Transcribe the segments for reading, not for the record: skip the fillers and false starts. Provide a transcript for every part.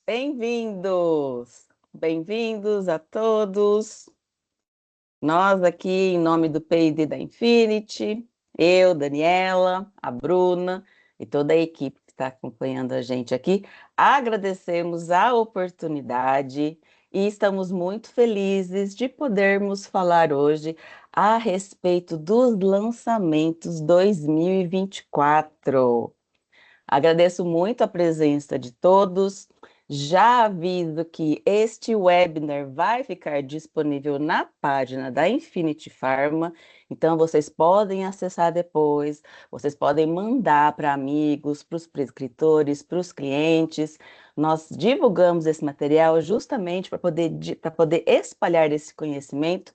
Bem-vindos! Bem-vindos a todos. Nós aqui, em nome do P&D da Infinity, eu, Daniela, a Bruna e toda a equipe que está acompanhando a gente aqui, agradecemos a oportunidade e estamos muito felizes de podermos falar hoje a respeito dos lançamentos 2024. Agradeço muito a presença de todos. Já aviso que este webinar vai ficar disponível na página da Infinity Pharma, então vocês podem acessar depois, vocês podem mandar para amigos, para os prescritores, para os clientes. Nós divulgamos esse material justamente para poder espalhar esse conhecimento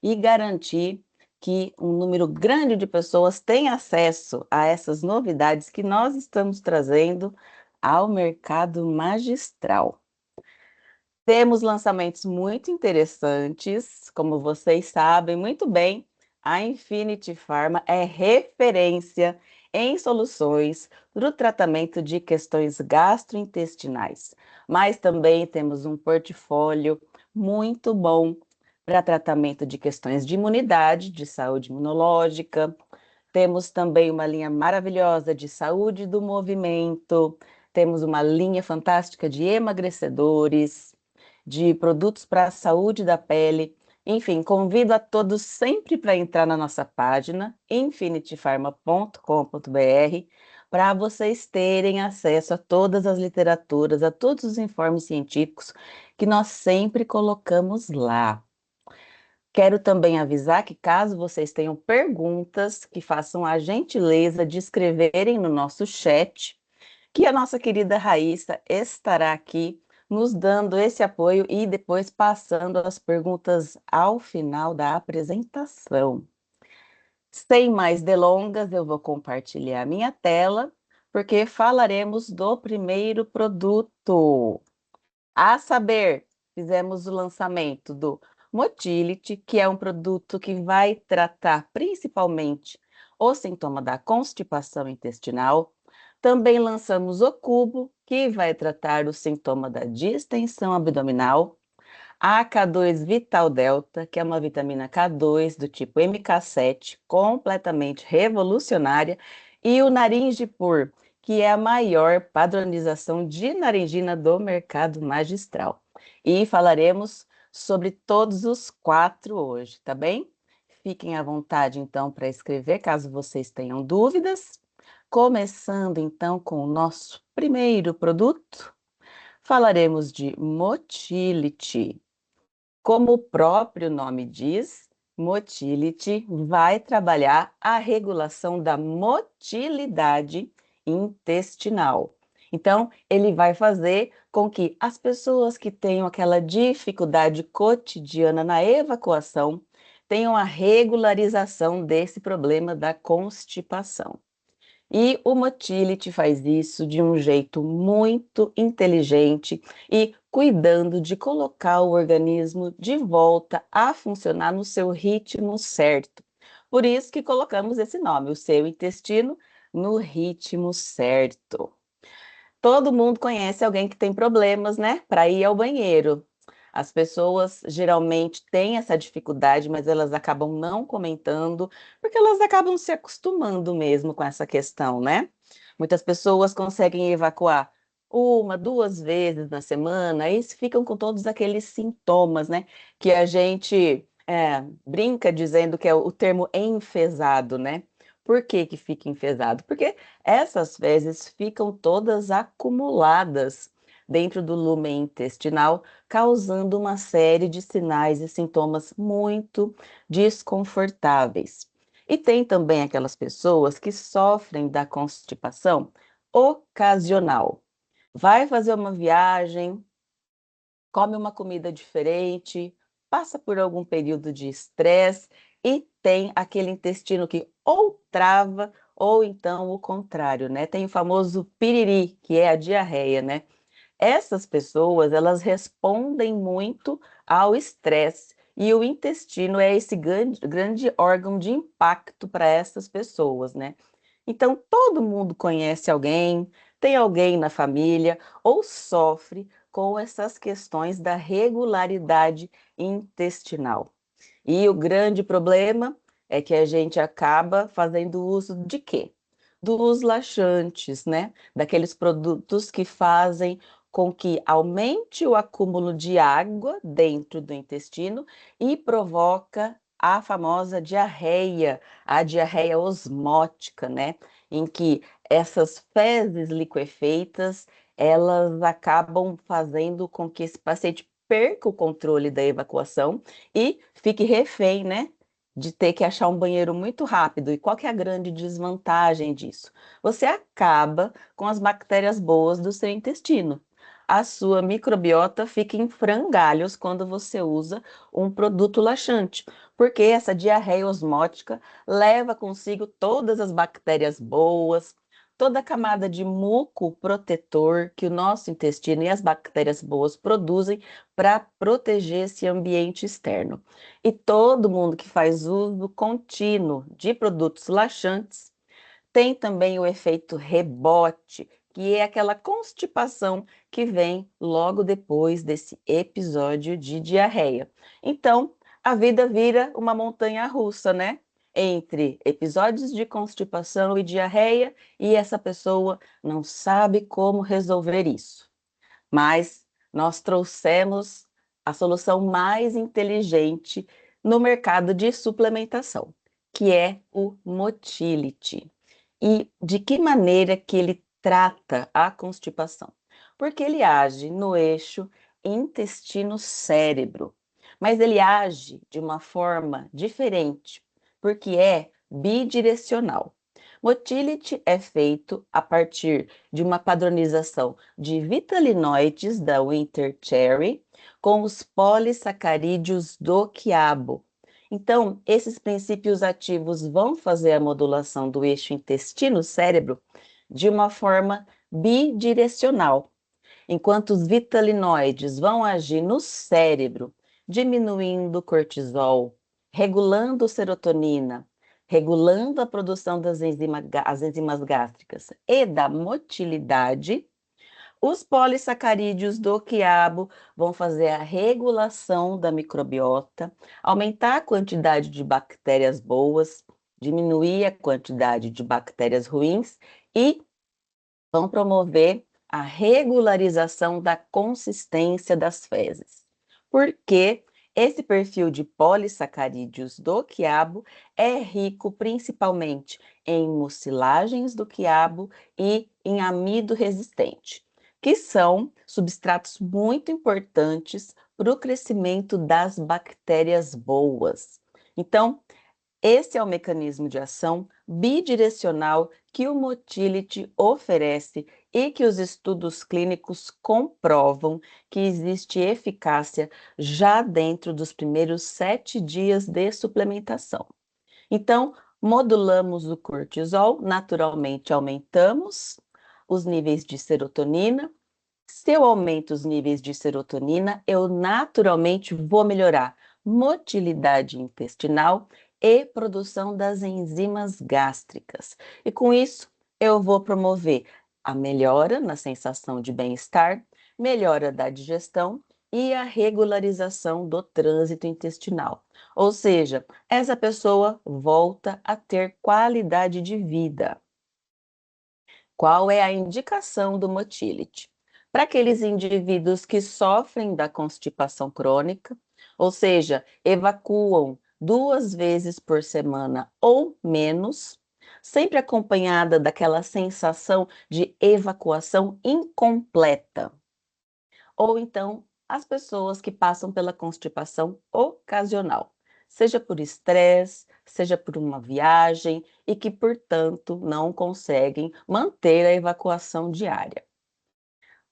e garantir que um número grande de pessoas tenha acesso a essas novidades que nós estamos trazendo ao mercado magistral. Temos lançamentos muito interessantes, como vocês sabem muito bem, a Infinity Pharma é referência em soluções para o tratamento de questões gastrointestinais, mas também temos um portfólio muito bom para tratamento de questões de imunidade, de saúde imunológica. Temos também uma linha maravilhosa de saúde do movimento, temos uma linha fantástica de emagrecedores, de produtos para a saúde da pele. Enfim, convido a todos sempre para entrar na nossa página infinitypharma.com.br para vocês terem acesso a todas as literaturas, a todos os informes científicos que nós sempre colocamos lá. Quero também avisar que, caso vocês tenham perguntas, que façam a gentileza de escreverem no nosso chat, que a nossa querida Raíssa estará aqui nos dando esse apoio e depois passando as perguntas ao final da apresentação. Sem mais delongas, eu vou compartilhar a minha tela, porque falaremos do primeiro produto. A saber, fizemos o lançamento do Motility, que é um produto que vai tratar principalmente o sintoma da constipação intestinal. Também lançamos o Cubo, que vai tratar o sintoma da distensão abdominal. A K2 Vital Delta, que é uma vitamina K2 do tipo MK7, completamente revolucionária. E o Naringe Pur, que é a maior padronização de naringina do mercado magistral. E falaremos sobre todos os quatro hoje, tá bem? Fiquem à vontade, então, para escrever, caso vocês tenham dúvidas. Começando, então, com o nosso primeiro produto, falaremos de Motility. Como o próprio nome diz, Motility vai trabalhar a regulação da motilidade intestinal. Então, ele vai fazer com que as pessoas que tenham aquela dificuldade cotidiana na evacuação tenham a regularização desse problema da constipação. E o Motility faz isso de um jeito muito inteligente e cuidando de colocar o organismo de volta a funcionar no seu ritmo certo. Por isso que colocamos esse nome, o seu intestino no ritmo certo. Todo mundo conhece alguém que tem problemas, né, para ir ao banheiro. As pessoas geralmente têm essa dificuldade, mas elas acabam não comentando, porque elas acabam se acostumando mesmo com essa questão, né? Muitas pessoas conseguem evacuar uma, duas vezes na semana e ficam com todos aqueles sintomas, né? Que a gente brinca dizendo que é o termo enfesado, né? Por que que fica enfesado? Porque essas fezes ficam todas acumuladas dentro do lumen intestinal, causando uma série de sinais e sintomas muito desconfortáveis. E tem também aquelas pessoas que sofrem da constipação ocasional. Vai fazer uma viagem, come uma comida diferente, passa por algum período de estresse e tem aquele intestino que ou trava ou então o contrário, né? Tem o famoso piriri, que é a diarreia, né? Essas pessoas, elas respondem muito ao estresse e o intestino é esse grande órgão de impacto para essas pessoas, né? Então, todo mundo conhece alguém, tem alguém na família ou sofre com essas questões da regularidade intestinal. E o grande problema é que a gente acaba fazendo uso de quê? Dos laxantes, né? Daqueles produtos que fazem com que aumente o acúmulo de água dentro do intestino e provoca a famosa diarreia, a diarreia osmótica, né? Em que essas fezes liquefeitas, elas acabam fazendo com que esse paciente perca o controle da evacuação e fique refém, né, de ter que achar um banheiro muito rápido. E qual que é a grande desvantagem disso? Você acaba com as bactérias boas do seu intestino. A sua microbiota fica em frangalhos quando você usa um produto laxante, porque essa diarreia osmótica leva consigo todas as bactérias boas, toda a camada de muco protetor que o nosso intestino e as bactérias boas produzem para proteger esse ambiente externo. E todo mundo que faz uso contínuo de produtos laxantes tem também o efeito rebote, que é aquela constipação que vem logo depois desse episódio de diarreia. Então, a vida vira uma montanha russa, né? Entre episódios de constipação e diarreia, e essa pessoa não sabe como resolver isso. Mas nós trouxemos a solução mais inteligente no mercado de suplementação, que é o Motility. E de que maneira que ele trata a constipação? Porque ele age no eixo intestino-cérebro, mas ele age de uma forma diferente, porque é bidirecional. Motility é feito a partir de uma padronização de vitalinoides da Winter Cherry com os polissacarídeos do quiabo. Então, esses princípios ativos vão fazer a modulação do eixo intestino-cérebro de uma forma bidirecional, enquanto os vitalinoides vão agir no cérebro, diminuindo o cortisol, regulando serotonina, regulando a produção as enzimas gástricas e da motilidade. Os polissacarídeos do quiabo vão fazer a regulação da microbiota, aumentar a quantidade de bactérias boas, diminuir a quantidade de bactérias ruins e vão promover a regularização da consistência das fezes. Porque esse perfil de polissacarídeos do quiabo é rico principalmente em mucilagens do quiabo e em amido resistente, que são substratos muito importantes para o crescimento das bactérias boas. Então, esse é o mecanismo de ação bidirecional que o Motility oferece e que os estudos clínicos comprovam que existe eficácia já dentro dos primeiros 7 dias de suplementação. Então, modulamos o cortisol, naturalmente aumentamos os níveis de serotonina. Se eu aumento os níveis de serotonina, eu naturalmente vou melhorar motilidade intestinal e produção das enzimas gástricas. E com isso, eu vou promover a melhora na sensação de bem-estar, melhora da digestão e a regularização do trânsito intestinal. Ou seja, essa pessoa volta a ter qualidade de vida. Qual é a indicação do Motility? Para aqueles indivíduos que sofrem da constipação crônica, ou seja, evacuam 2 vezes por semana ou menos, sempre acompanhada daquela sensação de evacuação incompleta. Ou então, as pessoas que passam pela constipação ocasional, seja por estresse, seja por uma viagem e que, portanto, não conseguem manter a evacuação diária.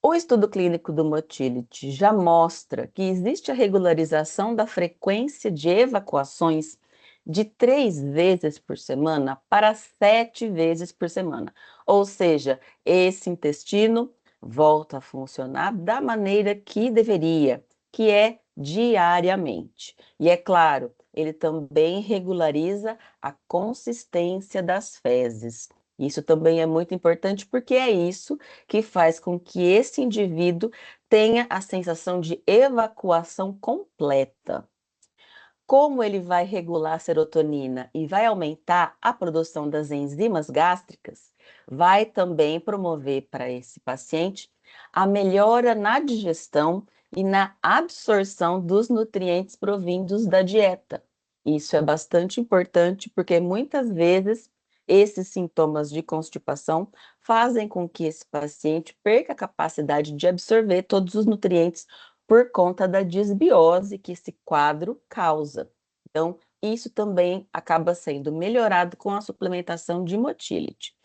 O estudo clínico do Motility já mostra que existe a regularização da frequência de evacuações de 3 vezes por semana para 7 vezes por semana. Ou seja, esse intestino volta a funcionar da maneira que deveria, que é diariamente. E é claro, ele também regulariza a consistência das fezes. Isso também é muito importante porque é isso que faz com que esse indivíduo tenha a sensação de evacuação completa. Como ele vai regular a serotonina e vai aumentar a produção das enzimas gástricas, vai também promover para esse paciente a melhora na digestão e na absorção dos nutrientes provindos da dieta. Isso é bastante importante porque muitas vezes esses sintomas de constipação fazem com que esse paciente perca a capacidade de absorver todos os nutrientes por conta da desbiose que esse quadro causa. Então, isso também acaba sendo melhorado com a suplementação de motility.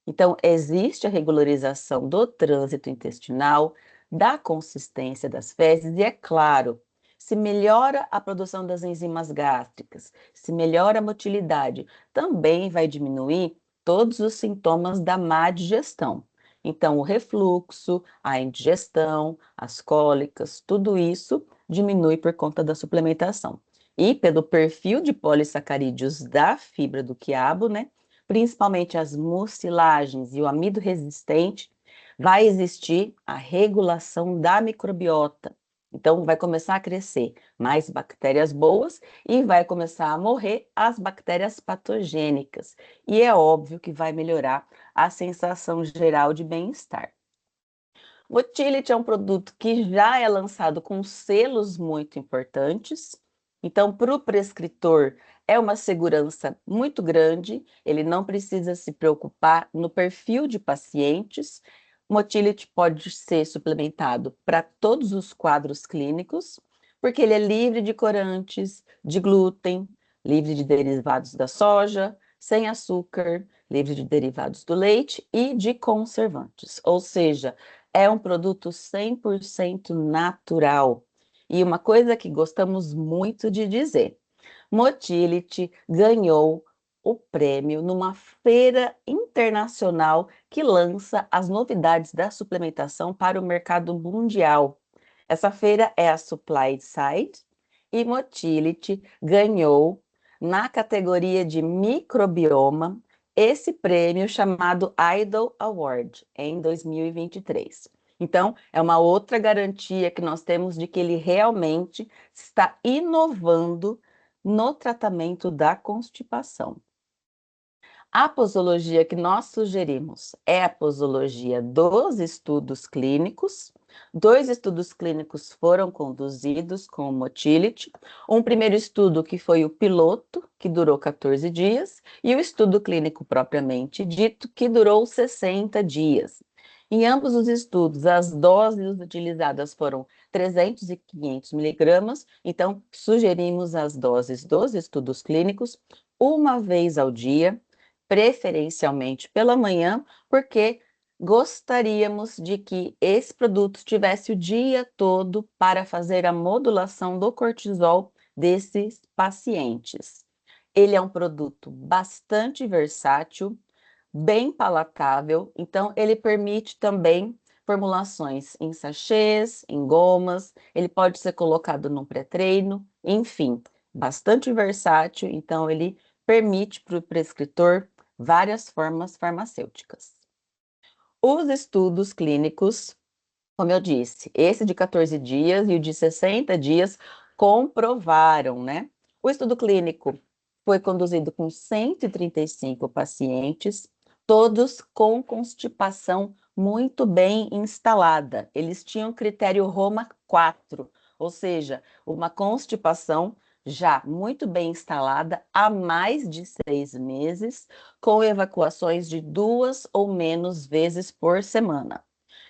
Então, existe a regularização do trânsito intestinal, da consistência das fezes, e é claro, se melhora a produção das enzimas gástricas, se melhora a motilidade, também vai diminuir todos os sintomas da má digestão. Então, o refluxo, a indigestão, as cólicas, tudo isso diminui por conta da suplementação. E pelo perfil de polissacarídeos da fibra do quiabo, né? Principalmente as mucilagens e o amido resistente, vai existir a regulação da microbiota. Então, vai começar a crescer mais bactérias boas e vai começar a morrer as bactérias patogênicas. E é óbvio que vai melhorar a sensação geral de bem-estar. O Motility é um produto que já é lançado com selos muito importantes, então, para o prescritor, é uma segurança muito grande, ele não precisa se preocupar no perfil de pacientes. O Motility pode ser suplementado para todos os quadros clínicos, porque ele é livre de corantes, de glúten, livre de derivados da soja, sem açúcar, livre de derivados do leite e de conservantes, ou seja, é um produto 100% natural. E uma coisa que gostamos muito de dizer, Motility ganhou o prêmio numa feira internacional que lança as novidades da suplementação para o mercado mundial. Essa feira é a Supply Side e Motility ganhou na categoria de microbioma esse prêmio chamado Idol Award em 2023. Então, é uma outra garantia que nós temos de que ele realmente está inovando no tratamento da constipação. A posologia que nós sugerimos é a posologia dos estudos clínicos. 2 estudos clínicos foram conduzidos com o Motility. Um primeiro estudo que foi o piloto, que durou 14 dias, e o estudo clínico propriamente dito, que durou 60 dias. Em ambos os estudos, as doses utilizadas foram 300 e 500 miligramas, então sugerimos as doses dos estudos clínicos uma vez ao dia, preferencialmente pela manhã, porque gostaríamos de que esse produto tivesse o dia todo para fazer a modulação do cortisol desses pacientes. Ele é um produto bastante versátil, bem palatável, então ele permite também formulações em sachês, em gomas, ele pode ser colocado num pré-treino, enfim, bastante versátil, então ele permite para o prescritor várias formas farmacêuticas. Os estudos clínicos, como eu disse, esse de 14 dias e o de 60 dias comprovaram, né? O estudo clínico foi conduzido com 135 pacientes, todos com constipação muito bem instalada. Eles tinham critério Roma 4, ou seja, uma constipação já muito bem instalada há mais de 6 meses, com evacuações de 2 ou menos vezes por semana.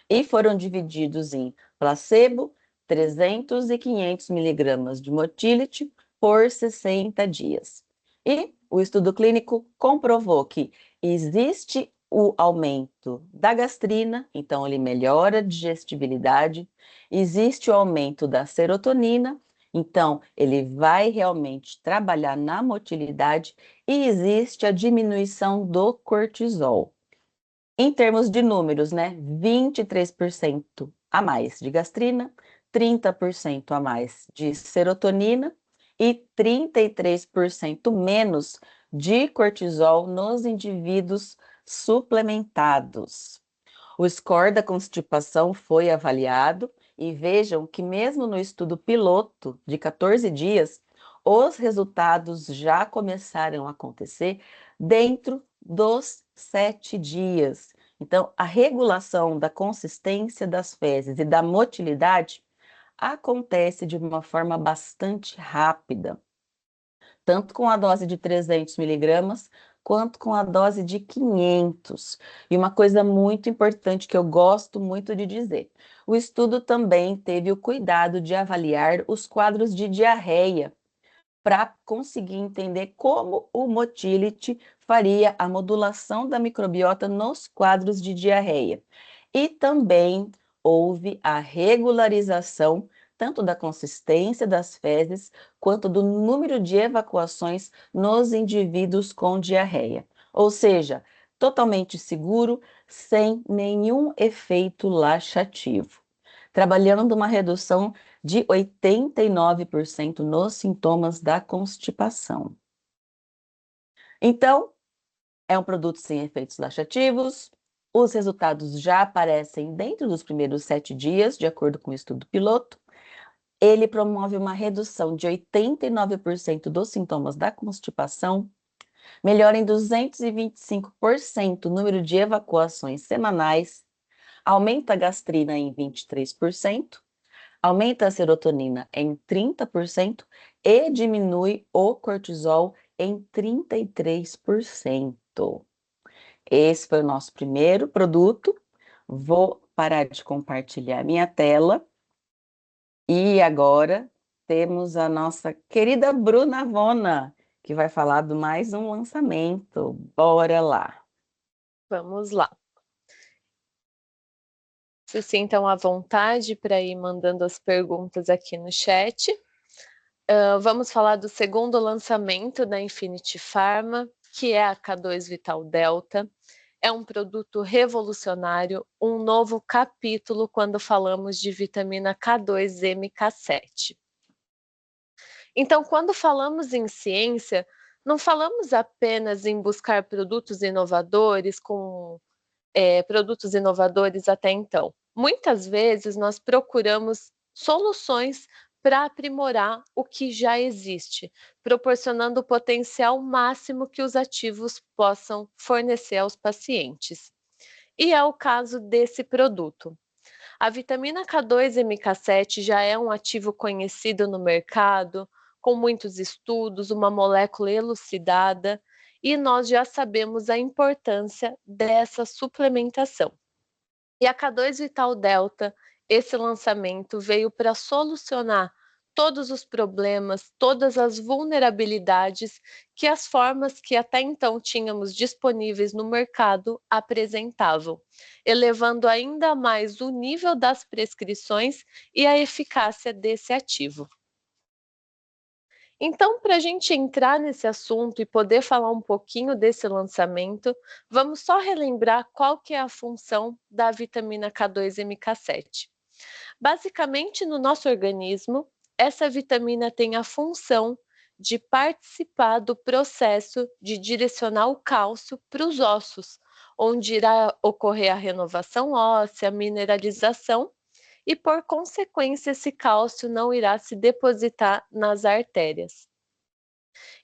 E foram divididos em placebo, 300 e 500 miligramas de Motility por 60 dias. E o estudo clínico comprovou que existe o aumento da gastrina, então ele melhora a digestibilidade, existe o aumento da serotonina, então ele vai realmente trabalhar na motilidade e existe a diminuição do cortisol. Em termos de números, né? 23% a mais de gastrina, 30% a mais de serotonina e 33% menos de cortisol nos indivíduos suplementados. O score da constipação foi avaliado e vejam que mesmo no estudo piloto de 14 dias, os resultados já começaram a acontecer dentro dos 7 dias. Então, a regulação da consistência das fezes e da motilidade acontece de uma forma bastante rápida, tanto com a dose de 300 miligramas, quanto com a dose de 500. E uma coisa muito importante que eu gosto muito de dizer, o estudo também teve o cuidado de avaliar os quadros de diarreia, para conseguir entender como o motility faria a modulação da microbiota nos quadros de diarreia. E também houve a regularização tanto da consistência das fezes quanto do número de evacuações nos indivíduos com diarreia. Ou seja, totalmente seguro, sem nenhum efeito laxativo, trabalhando uma redução de 89% nos sintomas da constipação. Então, é um produto sem efeitos laxativos, os resultados já aparecem dentro dos primeiros 7 dias, de acordo com o estudo piloto. Ele promove uma redução de 89% dos sintomas da constipação, melhora em 225% o número de evacuações semanais, aumenta a gastrina em 23%, aumenta a serotonina em 30% e diminui o cortisol em 33%. Esse foi o nosso primeiro produto. Vou parar de compartilhar minha tela. E agora temos a nossa querida Bruna Vona, que vai falar de mais um lançamento. Bora lá. Vamos lá. Se sintam à vontade para ir mandando as perguntas aqui no chat. Vamos falar do segundo lançamento da Infinity Pharma, que é a K2 Vital Delta. É um produto revolucionário, um novo capítulo quando falamos de vitamina K2-MK7. Então, quando falamos em ciência, não falamos apenas em buscar produtos inovadores produtos inovadores até então. Muitas vezes nós procuramos soluções para aprimorar o que já existe, proporcionando o potencial máximo que os ativos possam fornecer aos pacientes. E é o caso desse produto. A vitamina K2-MK7 já é um ativo conhecido no mercado, com muitos estudos, uma molécula elucidada, e nós já sabemos a importância dessa suplementação. E a K2 Vital Delta, esse lançamento veio para solucionar todos os problemas, todas as vulnerabilidades que as formas que até então tínhamos disponíveis no mercado apresentavam, elevando ainda mais o nível das prescrições e a eficácia desse ativo. Então, para a gente entrar nesse assunto e poder falar um pouquinho desse lançamento, vamos só relembrar qual que é a função da vitamina K2-MK7. Basicamente, no nosso organismo, essa vitamina tem a função de participar do processo de direcionar o cálcio para os ossos, onde irá ocorrer a renovação óssea, a mineralização, e por consequência esse cálcio não irá se depositar nas artérias.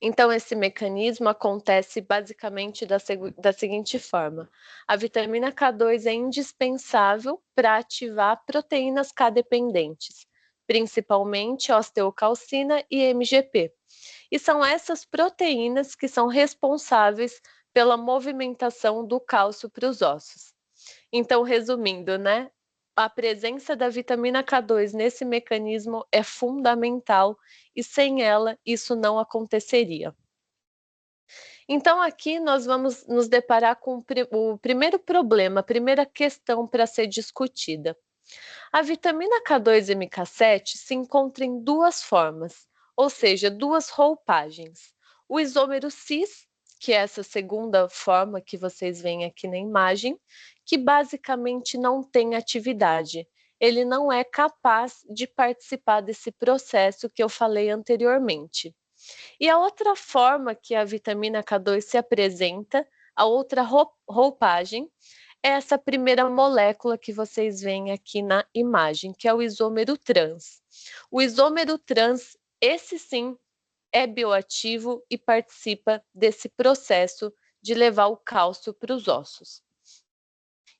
Então, esse mecanismo acontece basicamente da seguinte forma: a vitamina K2 é indispensável para ativar proteínas K-dependentes, principalmente osteocalcina e MGP. E são essas proteínas que são responsáveis pela movimentação do cálcio para os ossos. Então, resumindo, né? A presença da vitamina K2 nesse mecanismo é fundamental e sem ela isso não aconteceria. Então, aqui nós vamos nos deparar com o primeiro problema, a primeira questão para ser discutida. A vitamina K2-MK7 se encontra em duas formas, ou seja, duas roupagens. O isômero cis, que é essa segunda forma que vocês veem aqui na imagem, que basicamente não tem atividade. Ele não é capaz de participar desse processo que eu falei anteriormente. E a outra forma que a vitamina K2 se apresenta A outra roupagem é essa primeira molécula que vocês veem aqui na imagem, que é o isômero trans. O isômero trans, esse sim, é bioativo e participa desse processo de levar o cálcio para os ossos.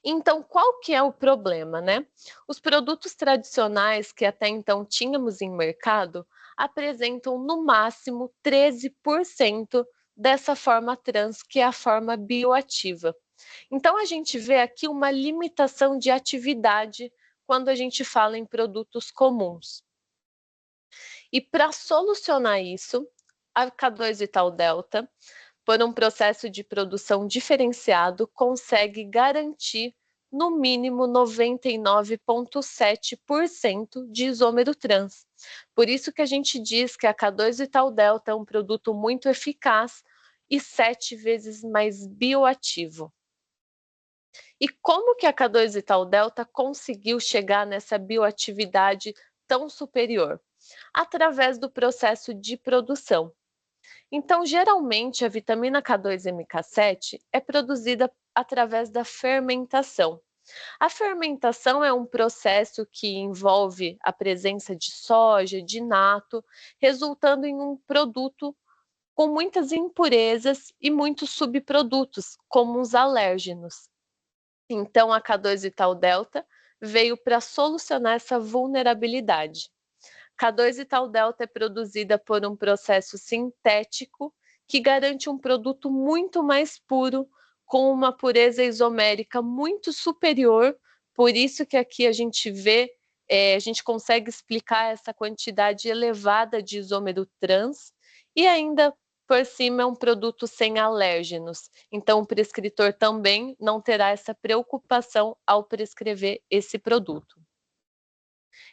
Então, qual que é o problema, né? Os produtos tradicionais que até então tínhamos em mercado apresentam no máximo 13% dessa forma trans, que é a forma bioativa. Então, a gente vê aqui uma limitação de atividade quando a gente fala em produtos comuns. E para solucionar isso, a K2-Vital-Delta, por um processo de produção diferenciado, consegue garantir no mínimo 99,7% de isômero trans. Por isso que a gente diz que a K2-Vital-Delta é um produto muito eficaz e 7 vezes mais bioativo. E como que a K2-Vital-Delta conseguiu chegar nessa bioatividade tão superior? Através do processo de produção. Então, geralmente, a vitamina K2-MK7 é produzida através da fermentação. A fermentação é um processo que envolve a presença de soja, de nato, resultando em um produto com muitas impurezas e muitos subprodutos, como os alérgenos. Então, a K2-Vital-Delta veio para solucionar essa vulnerabilidade. K2-Vital-Delta é produzida por um processo sintético que garante um produto muito mais puro, com uma pureza isomérica muito superior, por isso que aqui a gente vê, a gente consegue explicar essa quantidade elevada de isômero trans, e ainda por cima é um produto sem alérgenos, então o prescritor também não terá essa preocupação ao prescrever esse produto.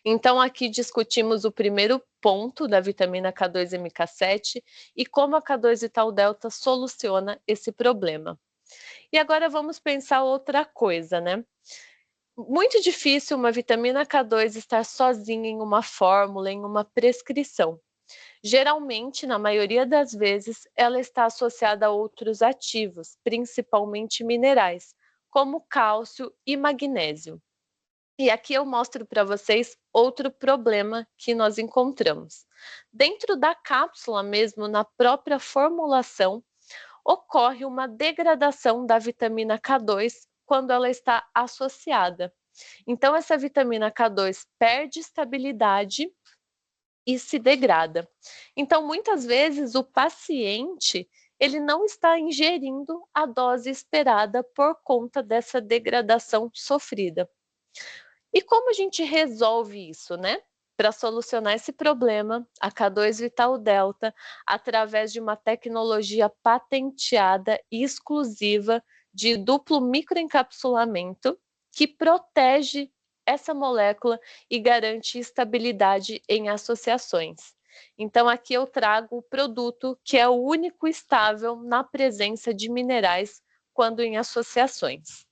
Então, aqui discutimos o primeiro ponto da vitamina K2-MK7 e como a K2-Vital-Delta soluciona esse problema. E agora vamos pensar outra coisa, né? Muito difícil uma vitamina K2 estar sozinha em uma fórmula, em uma prescrição. Geralmente, na maioria das vezes, ela está associada a outros ativos, principalmente minerais, como cálcio e magnésio. E aqui eu mostro para vocês outro problema que nós encontramos. Dentro da cápsula mesmo, na própria formulação, ocorre uma degradação da vitamina K2 quando ela está associada. Então, essa vitamina K2 perde estabilidade e se degrada. Então, muitas vezes, o paciente ele não está ingerindo a dose esperada por conta dessa degradação sofrida. E como a gente resolve isso, né? Para solucionar esse problema, a K2-Vital-Delta, através de uma tecnologia patenteada e exclusiva de duplo microencapsulamento, que protege essa molécula e garante estabilidade em associações. Então, aqui eu trago o produto que é o único estável na presença de minerais quando em associações.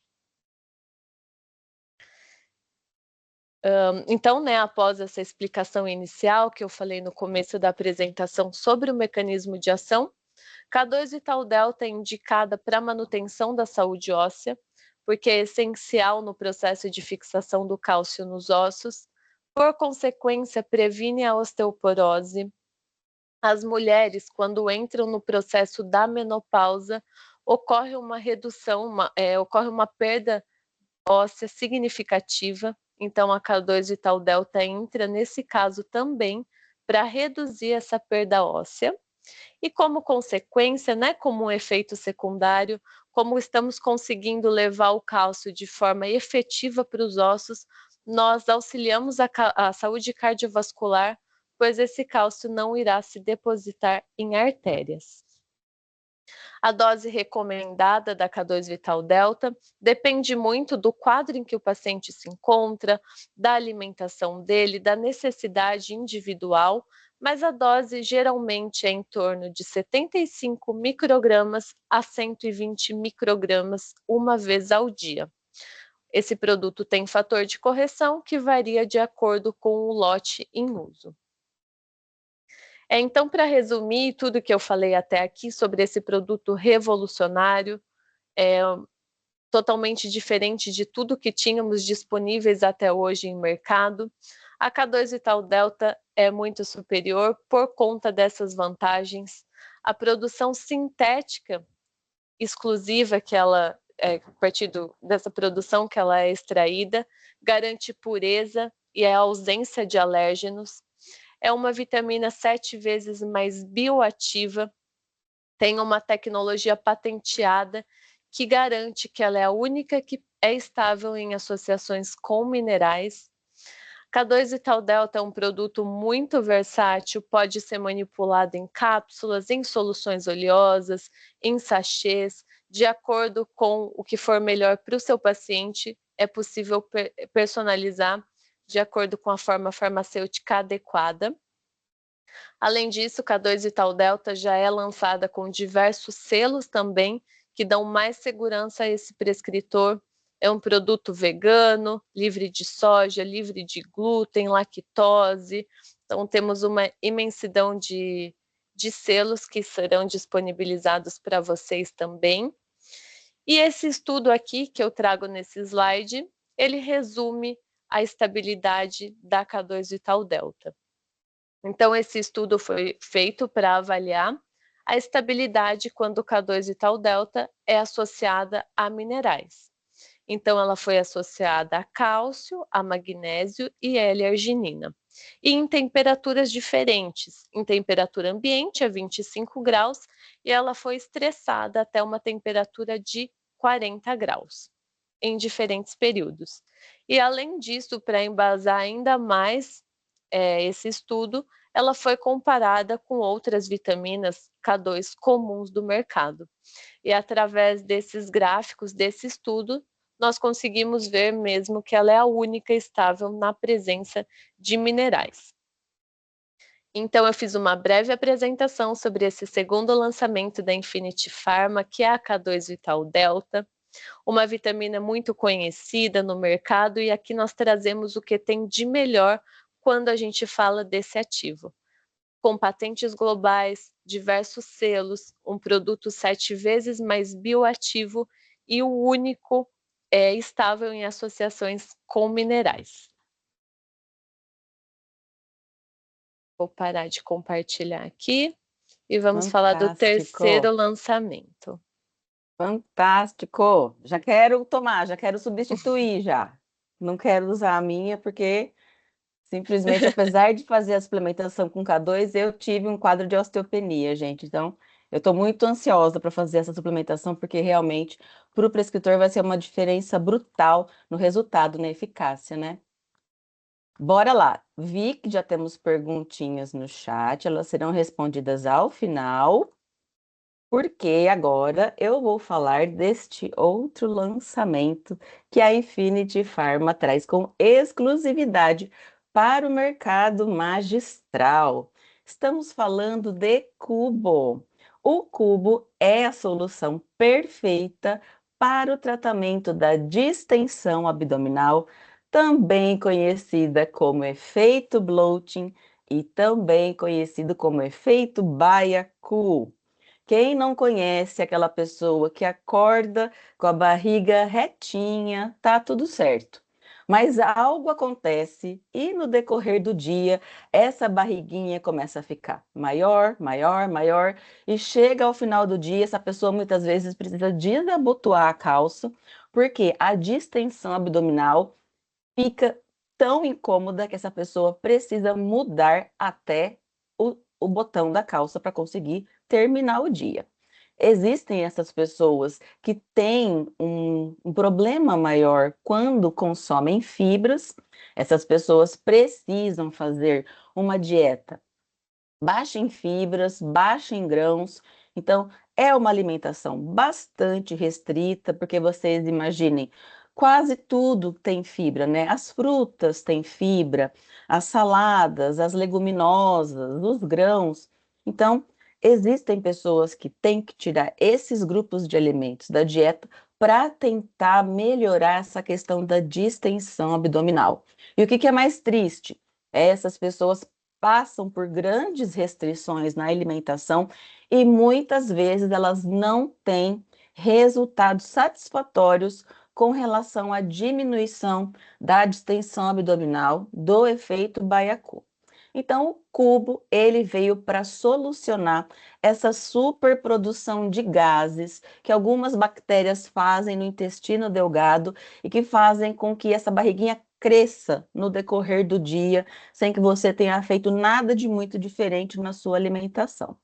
Então, né, após essa explicação inicial que eu falei no começo da apresentação sobre o mecanismo de ação, K2-Vital-Delta é indicada para manutenção da saúde óssea, porque é essencial no processo de fixação do cálcio nos ossos, por consequência, previne a osteoporose. As mulheres, quando entram no processo da menopausa, ocorre uma redução, ocorre uma perda óssea significativa, então a K2-Vital-Delta entra nesse caso também para reduzir essa perda óssea. E como consequência, né, como um efeito secundário, como estamos conseguindo levar o cálcio de forma efetiva para os ossos, nós auxiliamos a saúde cardiovascular, pois esse cálcio não irá se depositar em artérias. A dose recomendada da K2-Vital-Delta depende muito do quadro em que o paciente se encontra, da alimentação dele, da necessidade individual, mas a dose geralmente é em torno de 75 microgramas a 120 microgramas uma vez ao dia. Esse produto tem fator de correção que varia de acordo com o lote em uso. Então, para resumir tudo que eu falei até aqui sobre esse produto revolucionário, totalmente diferente de tudo que tínhamos disponíveis até hoje em mercado. A K2 Vital Delta é muito superior por conta dessas vantagens. A produção sintética exclusiva que ela a partir dessa produção que ela é extraída, garante pureza e a ausência de alérgenos. É uma vitamina 7 vezes mais bioativa, tem uma tecnologia patenteada que garante que ela é a única que é estável em associações com minerais. K2 Vital Delta é um produto muito versátil, pode ser manipulado em cápsulas, em soluções oleosas, em sachês, de acordo com o que for melhor para o seu paciente, é possível personalizar de acordo com a forma farmacêutica adequada. Além disso, K2 Vital Delta já é lançada com diversos selos também, que dão mais segurança a esse prescritor. É um produto vegano, livre de soja, livre de glúten, lactose. Então, temos uma imensidão de selos que serão disponibilizados para vocês também. E esse estudo aqui, que eu trago nesse slide, ele resume a estabilidade da K2 Vital Delta. Então, esse estudo foi feito para avaliar a estabilidade quando o K2 Vital Delta é associada a minerais. Então, ela foi associada a cálcio, a magnésio e L-arginina. E em temperaturas diferentes. Em temperatura ambiente, a 25 graus, e ela foi estressada até uma temperatura de 40 graus, em diferentes períodos. E além disso, para embasar ainda mais esse estudo, ela foi comparada com outras vitaminas K2 comuns do mercado. E através desses gráficos desse estudo, nós conseguimos ver mesmo que ela é a única estável na presença de minerais. Então, eu fiz uma breve apresentação sobre esse segundo lançamento da Infinity Pharma, que é a K2 Vital Delta, uma vitamina muito conhecida no mercado, e aqui nós trazemos o que tem de melhor quando a gente fala desse ativo. Com patentes globais, diversos selos, um produto 7 vezes mais bioativo e o único estável em associações com minerais. Vou parar de compartilhar aqui e vamos falar do terceiro lançamento. Fantástico! Já quero tomar, já quero substituir já. Não quero usar a minha porque simplesmente, apesar de fazer a suplementação com K2, eu tive um quadro de osteopenia, gente. Então, eu estou muito ansiosa para fazer essa suplementação, porque realmente, para o prescritor, vai ser uma diferença brutal no resultado, na eficácia, né? Bora lá. Vi que já temos perguntinhas no chat, elas serão respondidas ao final, porque agora eu vou falar deste outro lançamento que a Infinity Pharma traz com exclusividade para o mercado magistral. Estamos falando de Cubo. O Cubo é a solução perfeita para o tratamento da distensão abdominal, também conhecida como efeito bloating e também conhecido como efeito baiacu. Quem não conhece aquela pessoa que acorda com a barriga retinha, tá tudo certo. Mas algo acontece e no decorrer do dia, essa barriguinha começa a ficar maior, maior, maior, e chega ao final do dia, essa pessoa muitas vezes precisa desabotoar a calça, porque a distensão abdominal fica tão incômoda que essa pessoa precisa mudar até o botão da calça para conseguir terminar o dia. Existem essas pessoas que têm um problema maior quando consomem fibras. Essas pessoas precisam fazer uma dieta baixa em fibras, baixa em grãos. Então, é uma alimentação bastante restrita, porque vocês imaginem, quase tudo tem fibra, né? As frutas têm fibra, as saladas, as leguminosas, os grãos. Então, existem pessoas que têm que tirar esses grupos de alimentos da dieta para tentar melhorar essa questão da distensão abdominal. E o que é mais triste? Essas pessoas passam por grandes restrições na alimentação e muitas vezes elas não têm resultados satisfatórios com relação à diminuição da distensão abdominal do efeito baiacu. Então, o cubo, ele veio para solucionar essa superprodução de gases que algumas bactérias fazem no intestino delgado e que fazem com que essa barriguinha cresça no decorrer do dia, sem que você tenha feito nada de muito diferente na sua alimentação.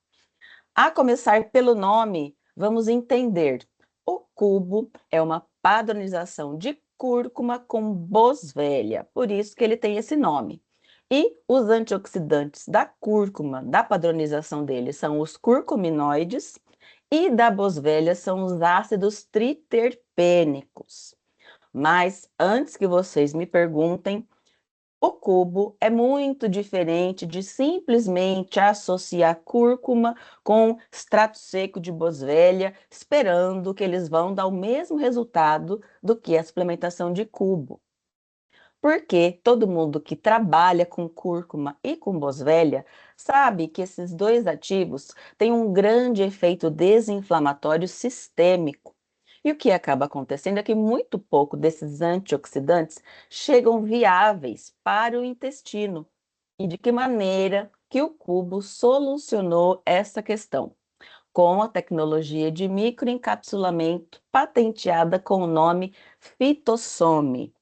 A começar pelo nome, vamos entender. O cubo é uma padronização de cúrcuma com boswellia, por isso que ele tem esse nome. E os antioxidantes da cúrcuma, da padronização dele, são os curcuminoides e da boswellia são os ácidos triterpênicos. Mas antes que vocês me perguntem, o cubo é muito diferente de simplesmente associar cúrcuma com extrato seco de boswellia, esperando que eles vão dar o mesmo resultado do que a suplementação de cubo. Porque todo mundo que trabalha com cúrcuma e com boswellia sabe que esses dois ativos têm um grande efeito desinflamatório sistêmico. E o que acaba acontecendo é que muito pouco desses antioxidantes chegam viáveis para o intestino. E de que maneira que o cubo solucionou essa questão? Com a tecnologia de microencapsulamento patenteada com o nome Fitossome.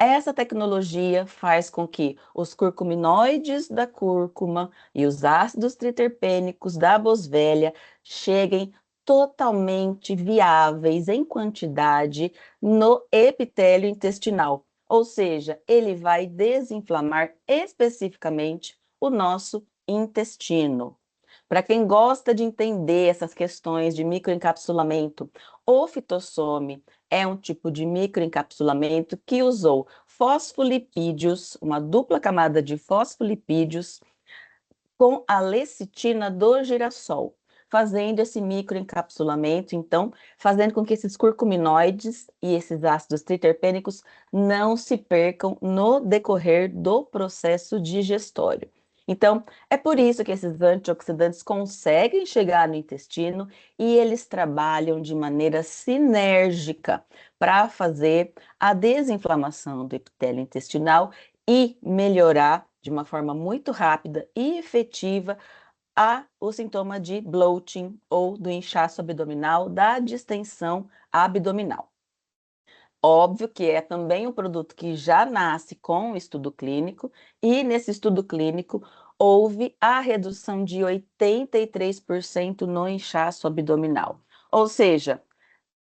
Essa tecnologia faz com que os curcuminoides da cúrcuma e os ácidos triterpênicos da boswellia cheguem totalmente viáveis em quantidade no epitélio intestinal, ou seja, ele vai desinflamar especificamente o nosso intestino. Para quem gosta de entender essas questões de microencapsulamento, o fitossome é um tipo de microencapsulamento que usou fosfolipídios, uma dupla camada de fosfolipídios com a lecitina do girassol, fazendo esse microencapsulamento, então, fazendo com que esses curcuminoides e esses ácidos triterpênicos não se percam no decorrer do processo digestório. Então, é por isso que esses antioxidantes conseguem chegar no intestino e eles trabalham de maneira sinérgica para fazer a desinflamação do epitélio intestinal e melhorar de uma forma muito rápida e efetiva o sintoma de bloating ou do inchaço abdominal, da distensão abdominal. Óbvio que é também um produto que já nasce com estudo clínico, e nesse estudo clínico houve a redução de 83% no inchaço abdominal. Ou seja,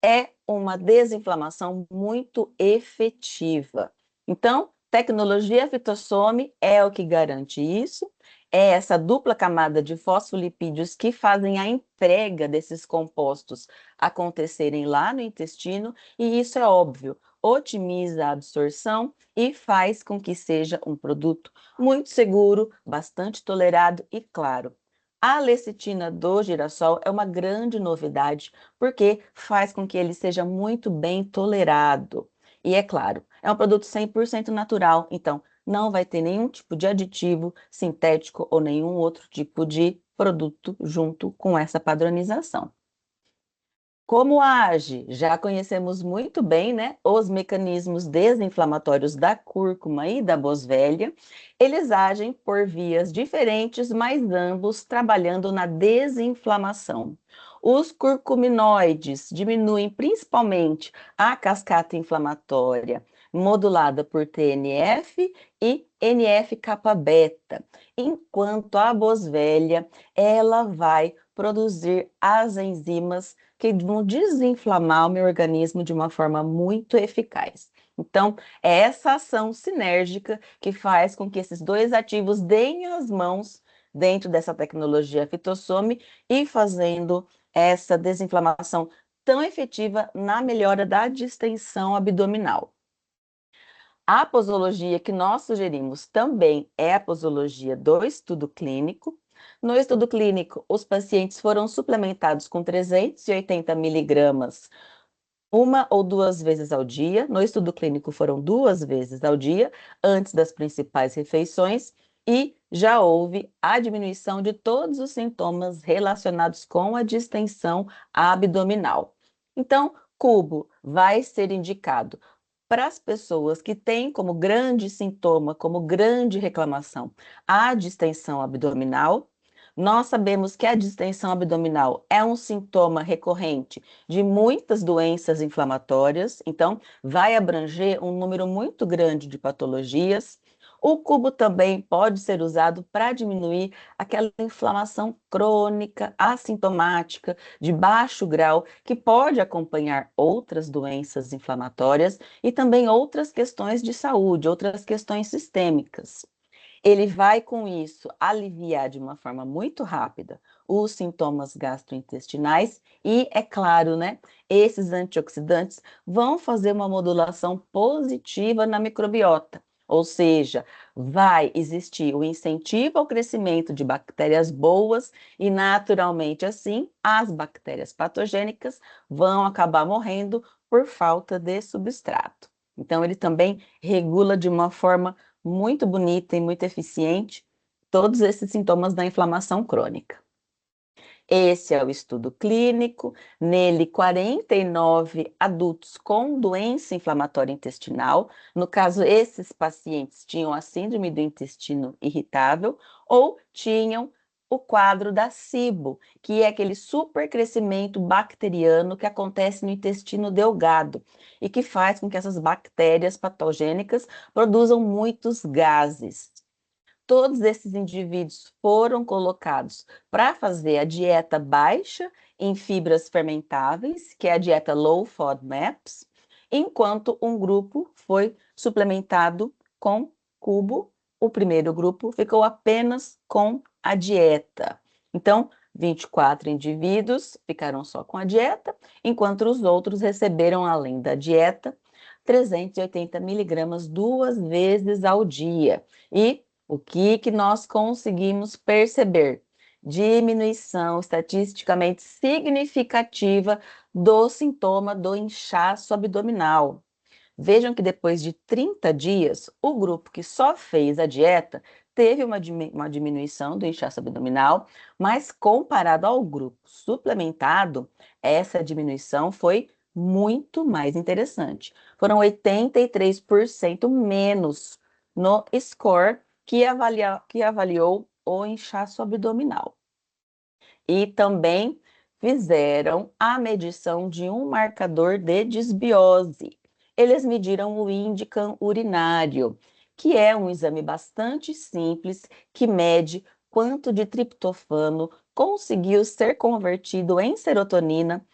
é uma desinflamação muito efetiva. Então, tecnologia Fitossome é o que garante isso. É essa dupla camada de fosfolipídios que fazem a entrega desses compostos acontecerem lá no intestino, e isso é óbvio, otimiza a absorção e faz com que seja um produto muito seguro, bastante tolerado e, claro, a lecitina do girassol é uma grande novidade, porque faz com que ele seja muito bem tolerado. E é claro, é um produto 100% natural, então não vai ter nenhum tipo de aditivo sintético ou nenhum outro tipo de produto junto com essa padronização. Como age? Já conhecemos muito bem, né, os mecanismos desinflamatórios da cúrcuma e da boswellia. Eles agem por vias diferentes, mas ambos trabalhando na desinflamação. Os curcuminoides diminuem principalmente a cascata inflamatória, modulada por TNF e NF-kappa-beta, enquanto a boswellia, ela vai produzir as enzimas que vão desinflamar o meu organismo de uma forma muito eficaz. Então, é essa ação sinérgica que faz com que esses dois ativos deem as mãos dentro dessa tecnologia Fitossome e fazendo essa desinflamação tão efetiva na melhora da distensão abdominal. A posologia que nós sugerimos também é a posologia do estudo clínico. No estudo clínico, os pacientes foram suplementados com 380 miligramas uma ou duas vezes ao dia. No estudo clínico foram 2 vezes ao dia, antes das principais refeições, e já houve a diminuição de todos os sintomas relacionados com a distensão abdominal. Então, cubo vai ser indicado para as pessoas que têm como grande sintoma, como grande reclamação, a distensão abdominal. Nós sabemos que a distensão abdominal é um sintoma recorrente de muitas doenças inflamatórias, então vai abranger um número muito grande de patologias. O cubo também pode ser usado para diminuir aquela inflamação crônica, assintomática, de baixo grau, que pode acompanhar outras doenças inflamatórias e também outras questões de saúde, outras questões sistêmicas. Ele vai, com isso, aliviar de uma forma muito rápida os sintomas gastrointestinais e, é claro, né, esses antioxidantes vão fazer uma modulação positiva na microbiota. Ou seja, vai existir o incentivo ao crescimento de bactérias boas e, naturalmente, assim, as bactérias patogênicas vão acabar morrendo por falta de substrato. Então, ele também regula de uma forma muito bonita e muito eficiente todos esses sintomas da inflamação crônica. Esse é o estudo clínico, nele 49 adultos com doença inflamatória intestinal, no caso esses pacientes tinham a síndrome do intestino irritável ou tinham o quadro da SIBO, que é aquele supercrescimento bacteriano que acontece no intestino delgado e que faz com que essas bactérias patogênicas produzam muitos gases. Todos esses indivíduos foram colocados para fazer a dieta baixa em fibras fermentáveis, que é a dieta Low FODMAPs, enquanto um grupo foi suplementado com cubo. O primeiro grupo ficou apenas com a dieta. Então, 24 indivíduos ficaram só com a dieta, enquanto os outros receberam, além da dieta, 380 miligramas 2 vezes ao dia. E o que nós conseguimos perceber? Diminuição estatisticamente significativa do sintoma do inchaço abdominal. Vejam que depois de 30 dias, o grupo que só fez a dieta teve uma diminuição do inchaço abdominal, mas comparado ao grupo suplementado, essa diminuição foi muito mais interessante. Foram 83% menos no score que avaliou o inchaço abdominal. E também fizeram a medição de um marcador de desbiose. Eles mediram o índicam urinário, que é um exame bastante simples que mede quanto de triptofano conseguiu ser convertido em serotonina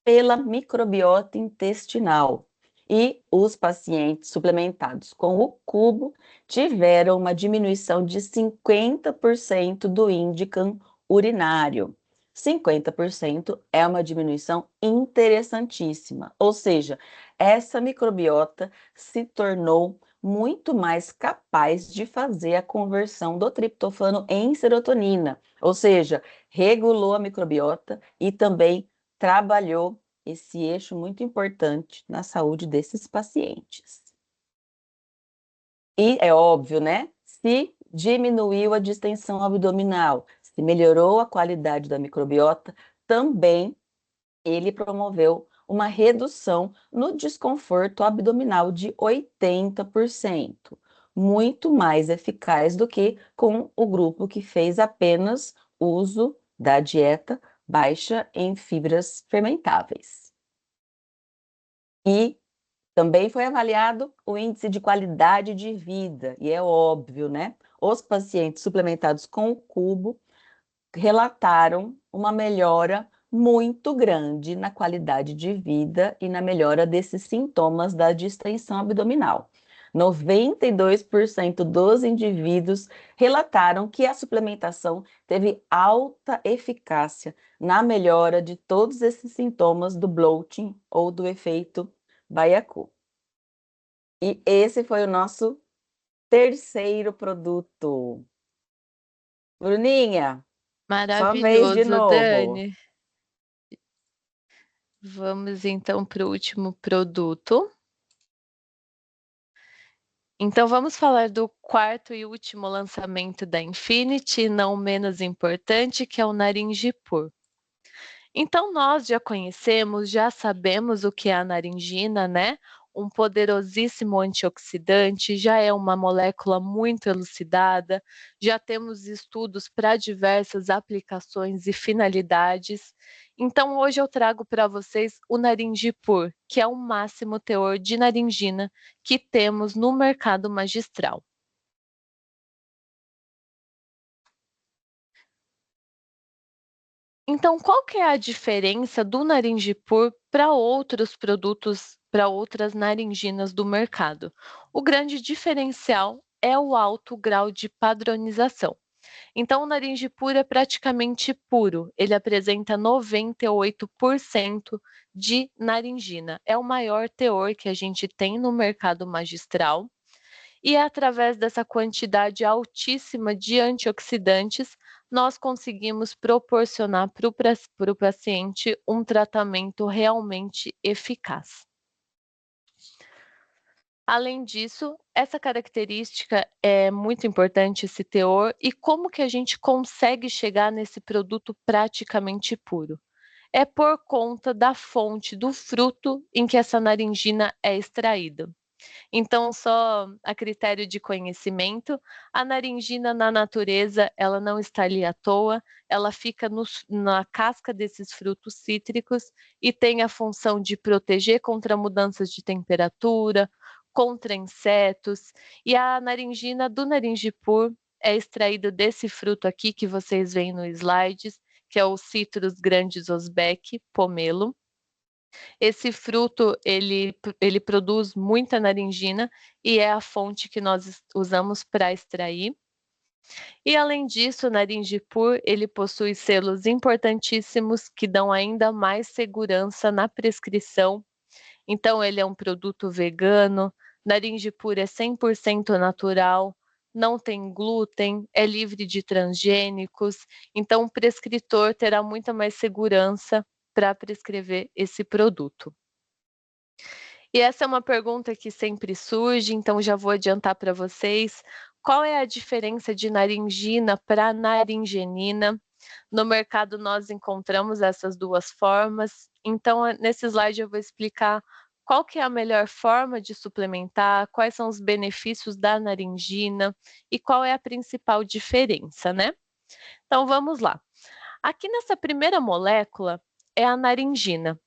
pela microbiota intestinal. E os pacientes suplementados com o cubo tiveram uma diminuição de 50% do índicam urinário. 50% é uma diminuição interessantíssima, ou seja, essa microbiota se tornou muito mais capaz de fazer a conversão do triptofano em serotonina, ou seja, regulou a microbiota e também trabalhou esse eixo muito importante na saúde desses pacientes. E é óbvio, né? Se diminuiu a distensão abdominal, se melhorou a qualidade da microbiota, também ele promoveu uma redução no desconforto abdominal de 80%, muito mais eficaz do que com o grupo que fez apenas uso da dieta baixa em fibras fermentáveis. E também foi avaliado o índice de qualidade de vida, e é óbvio, né? Os pacientes suplementados com o cubo relataram uma melhora muito grande na qualidade de vida e na melhora desses sintomas da distensão abdominal. 92% dos indivíduos relataram que a suplementação teve alta eficácia na melhora de todos esses sintomas do bloating ou do efeito Baiacu. E esse foi o nosso terceiro produto. Bruninha, sua vez de Maravilhoso, novo. Dani. Vamos então para o último produto. Então vamos falar do quarto e último lançamento da Infinity, não menos importante, que é o Naringipur. Então, nós já conhecemos, já sabemos o que é a naringina, né? Um poderosíssimo antioxidante, já é uma molécula muito elucidada, já temos estudos para diversas aplicações e finalidades. Então, hoje eu trago para vocês o Naringipur, que é o máximo teor de naringina que temos no mercado magistral. Então, qual que é a diferença do Naringipur para outros produtos, para outras naringinas do mercado? O grande diferencial é o alto grau de padronização. Então, o Naringipur é praticamente puro, ele apresenta 98% de naringina. É o maior teor que a gente tem no mercado magistral. E é através dessa quantidade altíssima de antioxidantes, nós conseguimos proporcionar para o paciente um tratamento realmente eficaz. Além disso, essa característica é muito importante, esse teor, e como que a gente consegue chegar nesse produto praticamente puro? É por conta da fonte, do fruto em que essa naringina é extraída. Então, só a critério de conhecimento, a naringina na natureza, ela não está ali à toa, ela fica na casca desses frutos cítricos e tem a função de proteger contra mudanças de temperatura, contra insetos, e a naringina do naringipur é extraído desse fruto aqui que vocês veem no slides, que é o Citrus grandis osbeck pomelo. Esse fruto, ele produz muita naringina e é a fonte que nós usamos para extrair. E além disso, o Naringipur, ele possui selos importantíssimos que dão ainda mais segurança na prescrição. Então, ele é um produto vegano, Naringipur é 100% natural, não tem glúten, é livre de transgênicos, então o prescritor terá muita mais segurança para prescrever esse produto. E essa é uma pergunta que sempre surge, então já vou adiantar para vocês. Qual é a diferença de naringina para naringenina? No mercado nós encontramos essas duas formas, então nesse slide eu vou explicar qual que é a melhor forma de suplementar, quais são os benefícios da naringina e qual é a principal diferença, né? Então vamos lá. Aqui nessa primeira molécula é a naringina.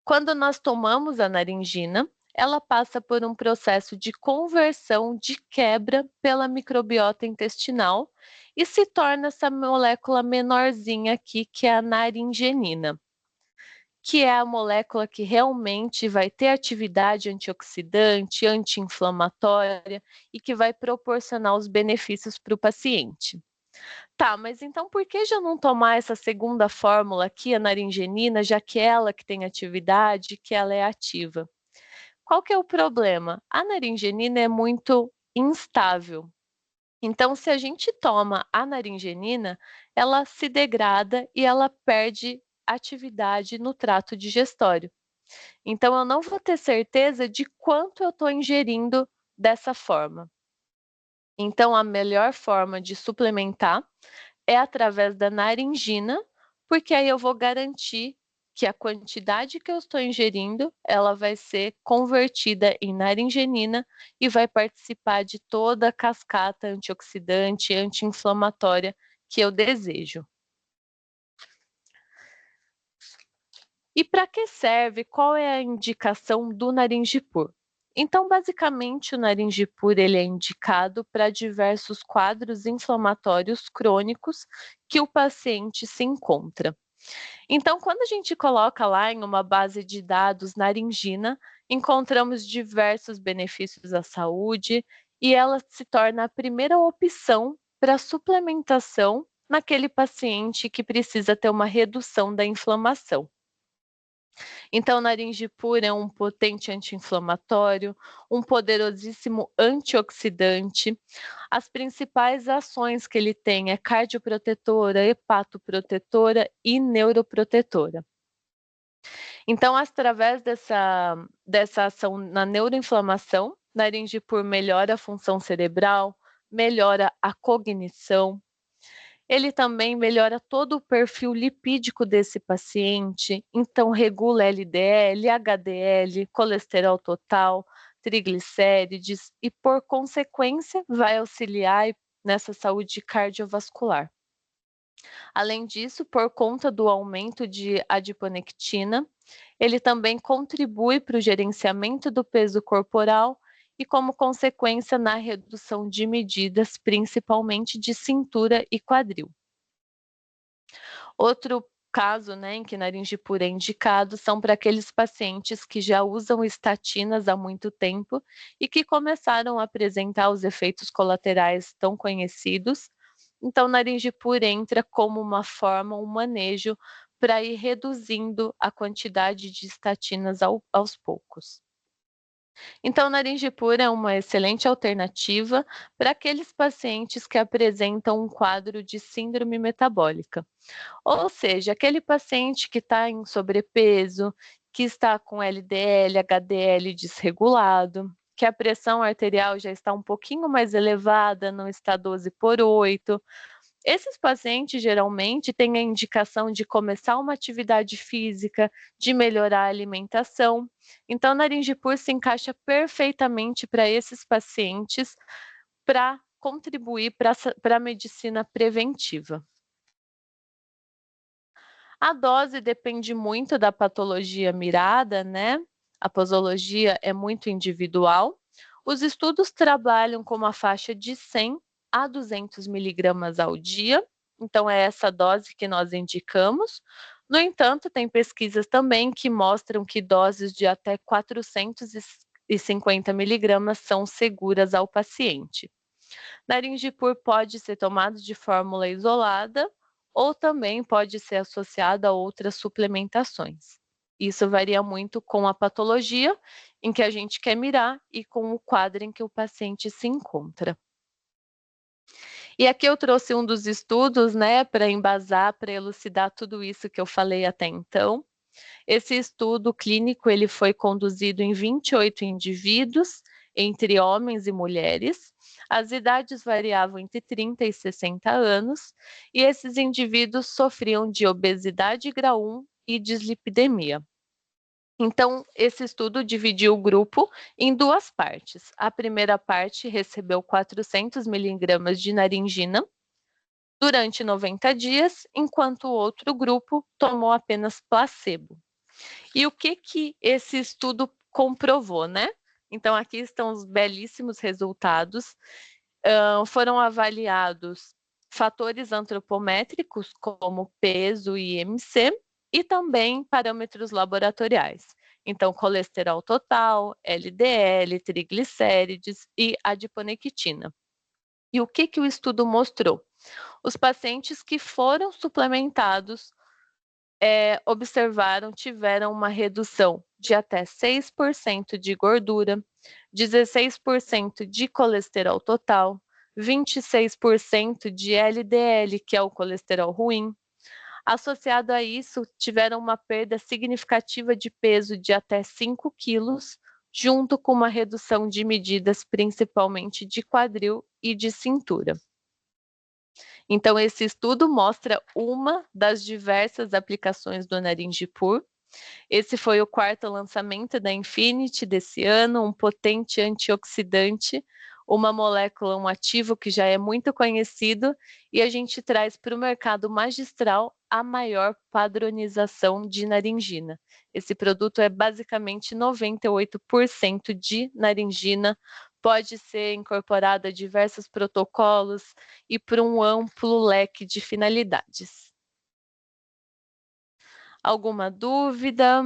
Quando nós tomamos a naringina, ela passa por um processo de conversão, de quebra pela microbiota intestinal e se torna essa molécula menorzinha aqui, que é a naringenina, que é a molécula que realmente vai ter atividade antioxidante, anti-inflamatória e que vai proporcionar os benefícios para o paciente. Tá, mas então por que já não tomar essa segunda fórmula aqui, a naringenina, já que ela que tem atividade, que ela é ativa? Qual que é o problema? A naringenina é muito instável. Então, se a gente toma a naringenina, ela se degrada e ela perde atividade no trato digestório. Então, eu não vou ter certeza de quanto eu estou ingerindo dessa forma. Então, a melhor forma de suplementar é através da naringina, porque aí eu vou garantir que a quantidade que eu estou ingerindo, ela vai ser convertida em naringenina e vai participar de toda a cascata antioxidante, anti-inflamatória que eu desejo. E para que serve? Qual é a indicação do Naringipur? Então, basicamente, o Naringipur ele é indicado para diversos quadros inflamatórios crônicos que o paciente se encontra. Então, quando a gente coloca lá em uma base de dados naringina, encontramos diversos benefícios à saúde e ela se torna a primeira opção para suplementação naquele paciente que precisa ter uma redução da inflamação. Então, naringipur é um potente anti-inflamatório, um poderosíssimo antioxidante. As principais ações que ele tem é cardioprotetora, hepatoprotetora e neuroprotetora. Então, através dessa ação na neuroinflamação, naringipur melhora a função cerebral, melhora a cognição. Ele também melhora todo o perfil lipídico desse paciente, então regula LDL, HDL, colesterol total, triglicérides e, por consequência, vai auxiliar nessa saúde cardiovascular. Além disso, por conta do aumento de adiponectina, ele também contribui para o gerenciamento do peso corporal e, como consequência, na redução de medidas, principalmente de cintura e quadril. Outro caso, né, em que narinjipur é indicado são para aqueles pacientes que já usam estatinas há muito tempo e que começaram a apresentar os efeitos colaterais tão conhecidos. Então, narinjipur entra como uma forma, um manejo para ir reduzindo a quantidade de estatinas aos poucos. Então, narinjipur é uma excelente alternativa para aqueles pacientes que apresentam um quadro de síndrome metabólica. Ou seja, aquele paciente que está em sobrepeso, que está com LDL, HDL desregulado, que a pressão arterial já está um pouquinho mais elevada, não está 12/8. Esses pacientes geralmente têm a indicação de começar uma atividade física, de melhorar a alimentação. Então, narinjipur se encaixa perfeitamente para esses pacientes para contribuir para a medicina preventiva. A dose depende muito da patologia mirada, né? A posologia é muito individual. Os estudos trabalham com uma faixa de 100 a 200 miligramas ao dia, então é essa dose que nós indicamos. No entanto, tem pesquisas também que mostram que doses de até 450 miligramas são seguras ao paciente. Narinjipur pode ser tomado de fórmula isolada ou também pode ser associado a outras suplementações. Isso varia muito com a patologia em que a gente quer mirar e com o quadro em que o paciente se encontra. E aqui eu trouxe um dos estudos, né, para embasar, para elucidar tudo isso que eu falei até então. Esse estudo clínico ele foi conduzido em 28 indivíduos, entre homens e mulheres. As idades variavam entre 30 e 60 anos, e esses indivíduos sofriam de obesidade grau 1 e dislipidemia. Então, esse estudo dividiu o grupo em duas partes. A primeira parte recebeu 400 miligramas de naringina durante 90 dias, enquanto o outro grupo tomou apenas placebo. E o que esse estudo comprovou, né? Então, aqui estão os belíssimos resultados. Foram avaliados fatores antropométricos, como peso e IMC, e também parâmetros laboratoriais. Então, colesterol total, LDL, triglicérides e adiponectina. E o que o estudo mostrou? Os pacientes que foram suplementados tiveram uma redução de até 6% de gordura, 16% de colesterol total, 26% de LDL, que é o colesterol ruim. Associado a isso, tiveram uma perda significativa de peso de até 5 quilos, junto com uma redução de medidas, principalmente de quadril e de cintura. Então, esse estudo mostra uma das diversas aplicações do narinjipur. Esse foi o quarto lançamento da Infinity desse ano, um potente antioxidante, uma molécula, um ativo que já é muito conhecido, e a gente traz para o mercado magistral a maior padronização de naringina. Esse produto é basicamente 98% de naringina, pode ser incorporado a diversos protocolos e para um amplo leque de finalidades. Alguma dúvida?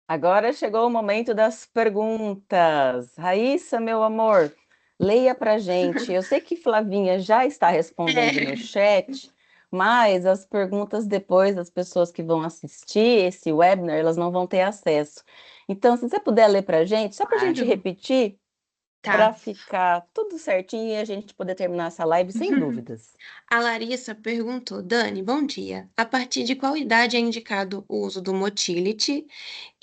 Agora chegou o momento das perguntas. Raíssa, meu amor, leia para gente. Eu sei que Flavinha já está respondendo no chat, mas as perguntas depois das pessoas que vão assistir esse webinar, elas não vão ter acesso. Então, se você puder ler para a gente, só para a gente repetir, para ficar tudo certinho e a gente poder terminar essa live sem dúvidas. A Larissa perguntou, Dani, bom dia. A partir de qual idade é indicado o uso do Motility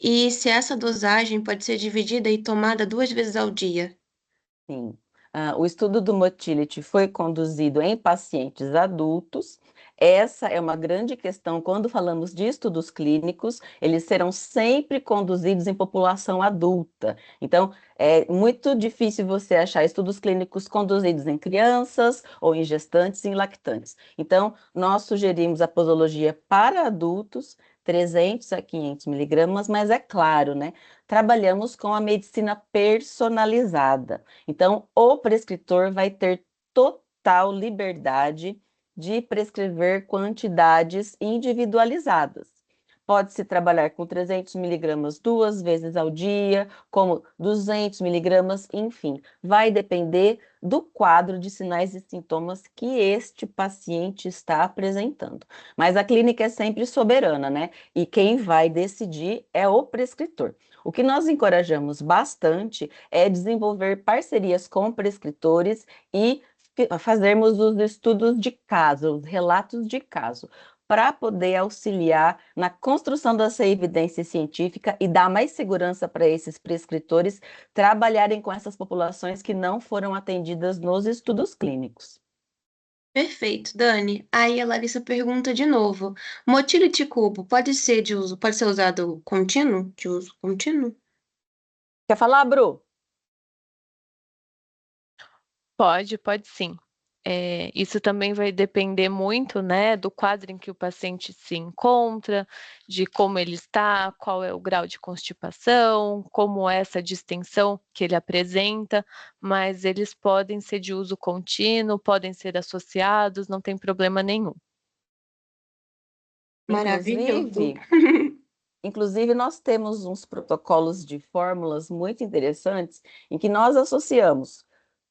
e se essa dosagem pode ser dividida e tomada 2 vezes ao dia? Sim. O estudo do motility foi conduzido em pacientes adultos. Essa é uma grande questão quando falamos de estudos clínicos, eles serão sempre conduzidos em população adulta. Então, é muito difícil você achar estudos clínicos conduzidos em crianças ou em gestantes e em lactantes. Então, nós sugerimos a posologia para adultos, 300 a 500 miligramas, mas é claro, né? Trabalhamos com a medicina personalizada. Então, o prescritor vai ter total liberdade de prescrever quantidades individualizadas. Pode-se trabalhar com 300 miligramas 2 vezes ao dia, como 200 miligramas, enfim. Vai depender do quadro de sinais e sintomas que este paciente está apresentando. Mas a clínica é sempre soberana, né? E quem vai decidir é o prescritor. O que nós encorajamos bastante é desenvolver parcerias com prescritores e fazermos os estudos de caso, os relatos de caso, para poder auxiliar na construção dessa evidência científica e dar mais segurança para esses prescritores trabalharem com essas populações que não foram atendidas nos estudos clínicos. Perfeito, Dani. Aí a Larissa pergunta de novo: motility cubo pode ser usado contínuo? De uso contínuo? Quer falar, Bru? Pode sim. Isso também vai depender muito, né, do quadro em que o paciente se encontra, de como ele está, qual é o grau de constipação, como é essa distensão que ele apresenta, mas eles podem ser de uso contínuo, podem ser associados, não tem problema nenhum. Maravilhoso. Inclusive, nós temos uns protocolos de fórmulas muito interessantes em que nós associamos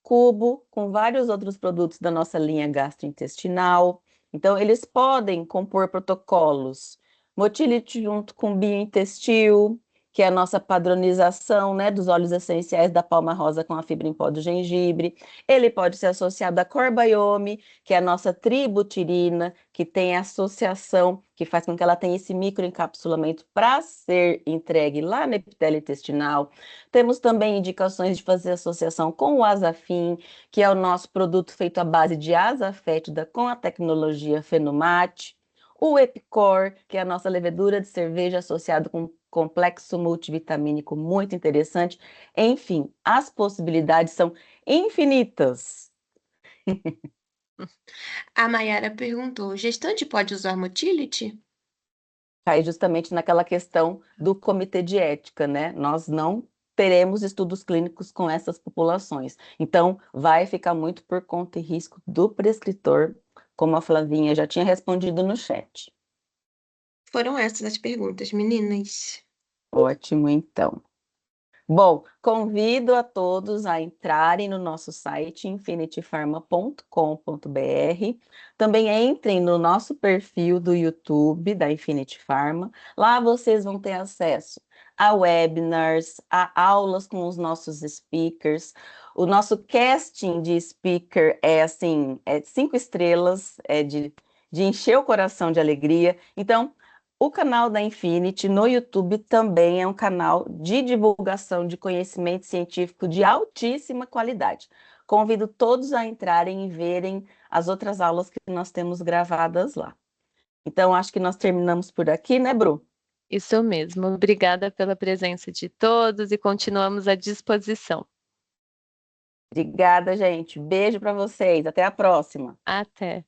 cubo com vários outros produtos da nossa linha gastrointestinal. Então, eles podem compor protocolos motility junto com biointestil, que é a nossa padronização, né, dos óleos essenciais da palma rosa com a fibra em pó do gengibre. Ele pode ser associado a Corbiome, que é a nossa tributirina, que tem associação, que faz com que ela tenha esse microencapsulamento para ser entregue lá no epitélio intestinal. Temos também indicações de fazer associação com o Azafim, que é o nosso produto feito à base de asa fétida com a tecnologia Fenomate. O Epicor, que é a nossa levedura de cerveja associado com um complexo multivitamínico muito interessante. Enfim, as possibilidades são infinitas. A Mayara perguntou: gestante pode usar motility? Cai justamente naquela questão do comitê de ética, né? Nós não teremos estudos clínicos com essas populações. Então, vai ficar muito por conta e risco do prescritor, como a Flavinha já tinha respondido no chat. Foram essas as perguntas, meninas. Ótimo, então. Bom, convido a todos a entrarem no nosso site infinitypharma.com.br. Também entrem no nosso perfil do YouTube da Infinity Pharma. Lá vocês vão ter acesso a webinars, a aulas com os nossos speakers. O nosso casting de speaker é assim, é 5 estrelas, é de encher o coração de alegria. Então, o canal da Infinity no YouTube também é um canal de divulgação de conhecimento científico de altíssima qualidade. Convido todos a entrarem e verem as outras aulas que nós temos gravadas lá. Então, acho que nós terminamos por aqui, né, Bru? Isso mesmo. Obrigada pela presença de todos e continuamos à disposição. Obrigada, gente. Beijo para vocês. Até a próxima. Até.